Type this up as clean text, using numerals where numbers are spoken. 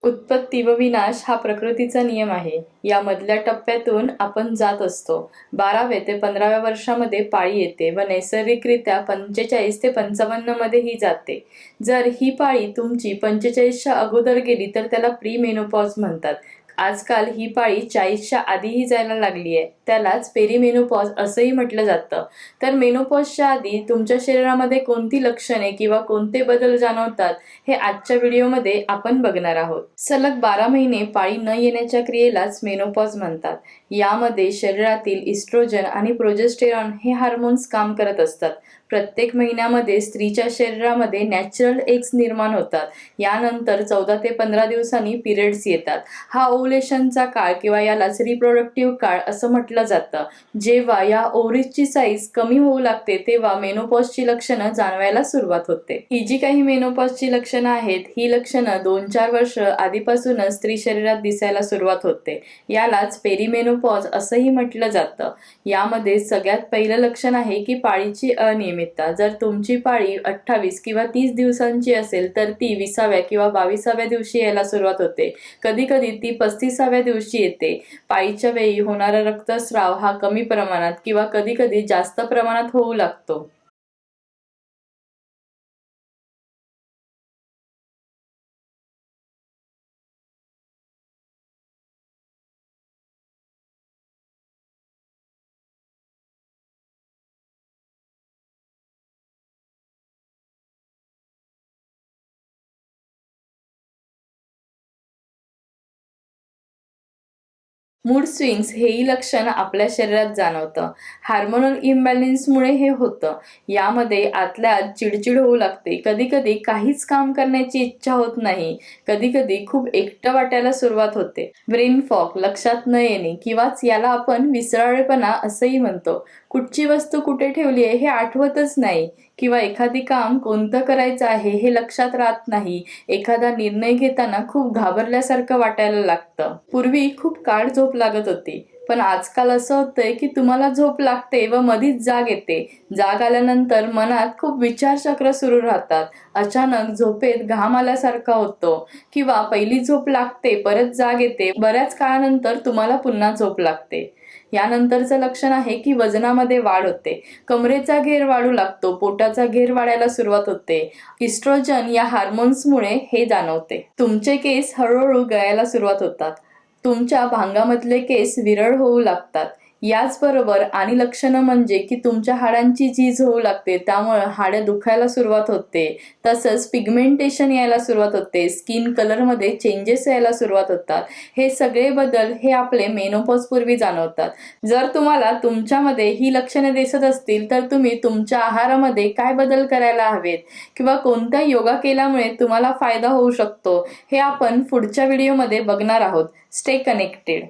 उत्पत्ती व विनाश हा प्रकृतीचा नियम आहे. या मधल्या टप्प्यातून आपण जात असतो. 12व्या ते 15व्या वर्षामध्ये पाळी येते व नैसर्गिकरित्या 45 ते 55 मध्ये ही जाते. जर ही पाळी तुमची 45च्या अगोदर गेली तर त्याला प्री मेनोपॉज म्हणतात. आजकाल ही पाळी 40च्या आधीही जायला लागली आहे, त्यालाच पेरीमेनोपॉज असंही म्हटलं जातं. तर मेनोपॉजच्या आधी तुमच्या शरीरामध्ये कोणती लक्षणे किंवा कोणते बदल जाणवतात हे आजच्या व्हिडिओमध्ये आपण बघणार आहोत. सलग 12 महिने पाळी न येण्याच्या क्रियेलाच मेनोपॉज म्हणतात. यामध्ये शरीरातील इस्ट्रोजन आणि प्रोजेस्टेरॉन हे हार्मोन्स काम करत असतात. प्रत्येक महिन्यामध्ये स्त्रीच्या शरीरामध्ये नॅचरल एग्स निर्माण होतात. यानंतर 14 ते 15 दिवसांनी पिरियड्स येतात. हा ओव्हुलेशनचा काळ किंवा यालाच रिप्रोडक्टिव्ह काळ असं म्हटलं जातं. जेव्हा या ओव्हरीजची साईज कमी होऊ लागते तेव्हा मेनोपॉजची लक्षणं जाणवायला सुरुवात होते. ही जी काही मेनोपॉजची लक्षणं आहेत, ही लक्षणं 2-4 वर्ष आधीपासूनच स्त्री शरीरात दिसायला सुरुवात होते. यालाच पेरीमेनोपॉज असंही म्हटलं जातं. यामध्ये सगळ्यात पहिलं लक्षण आहे की पाळीची अनियमितता. जर तुमची पाळी 28 किंवा 30 दिवसांची असेल तर ती 20व्या किंवा 22व्या दिवशी यायला सुरुवात होते. कधी कधी ती 35व्या दिवशी येते. पाळीच्या वेळी होणारा रक्तस्राव हा कमी प्रमाणात किंवा कधी कधी जास्त प्रमाणात होऊ लागतो. मूड स्विंग्स हेही लक्षण आपल्या शरीरात जाणवतं. हार्मोनल इम्बॅलन्समुळे हे होतं. यामध्ये आतल्या आत चिडचिड होऊ लागते. कधी कधी काहीच काम करण्याची इच्छा होत नाही. कधी कधी खूप एकटं वाटायला सुरुवात होते. ब्रेन फॉग, लक्षात न येणे किंवाच याला आपण विसराळेपणा असंही म्हणतो. कुठची वस्तू कुठे ठेवली आहे हे आठवतच नाही किंवा एखादी काम कोणतं करायचं आहे हे लक्षात राहत नाही. एखादा निर्णय घेताना खूप घाबरल्यासारखं वाटायला लागतं. पूर्वी खूप काळ झोप लागत होती, पण आजकाल असं होतंय की तुम्हाला झोप लागते व मधीच जाग येते. जाग आल्यानंतर मनात खूप विचारचक्र सुरू राहतात. अचानक झोपेत घाम आल्यासारखा होतो किंवा पहिली झोप लागते, परत जाग येते, बऱ्याच काळानंतर तुम्हाला पुन्हा झोप लागते. यानंतरचं लक्षण आहे की वजनामध्ये वाढ होते. कमरेचा घेर वाढू लागतो, पोटाचा घेर वाढायला सुरुवात होते. इस्ट्रोजन या हार्मोन्समुळे हे जाणवते. तुमचे केस हळूहळू गळायला सुरुवात होतात. तुमच्या भांगामधले केस विरळ होऊ लागतात. याचबरोबर आणि लक्षणं म्हणजे की तुमच्या हाडांची झीज होऊ लागते, त्यामुळे हाडं दुखायला सुरुवात होते. तसंच पिगमेंटेशन यायला सुरुवात होते. स्किन कलरमध्ये चेंजेस यायला सुरुवात होतात. हे सगळे बदल हे आपले मेनोपॉज पूर्वी जाणवतात. जर तुम्हाला तुमच्यामध्ये ही लक्षणे दिसत असतील तर तुम्ही तुमच्या आहारामध्ये काय बदल करायला हवेत किंवा कोणत्या योगा केल्यामुळे तुम्हाला फायदा होऊ शकतो हे आपण पुढच्या व्हिडिओमध्ये बघणार आहोत. Stay connected.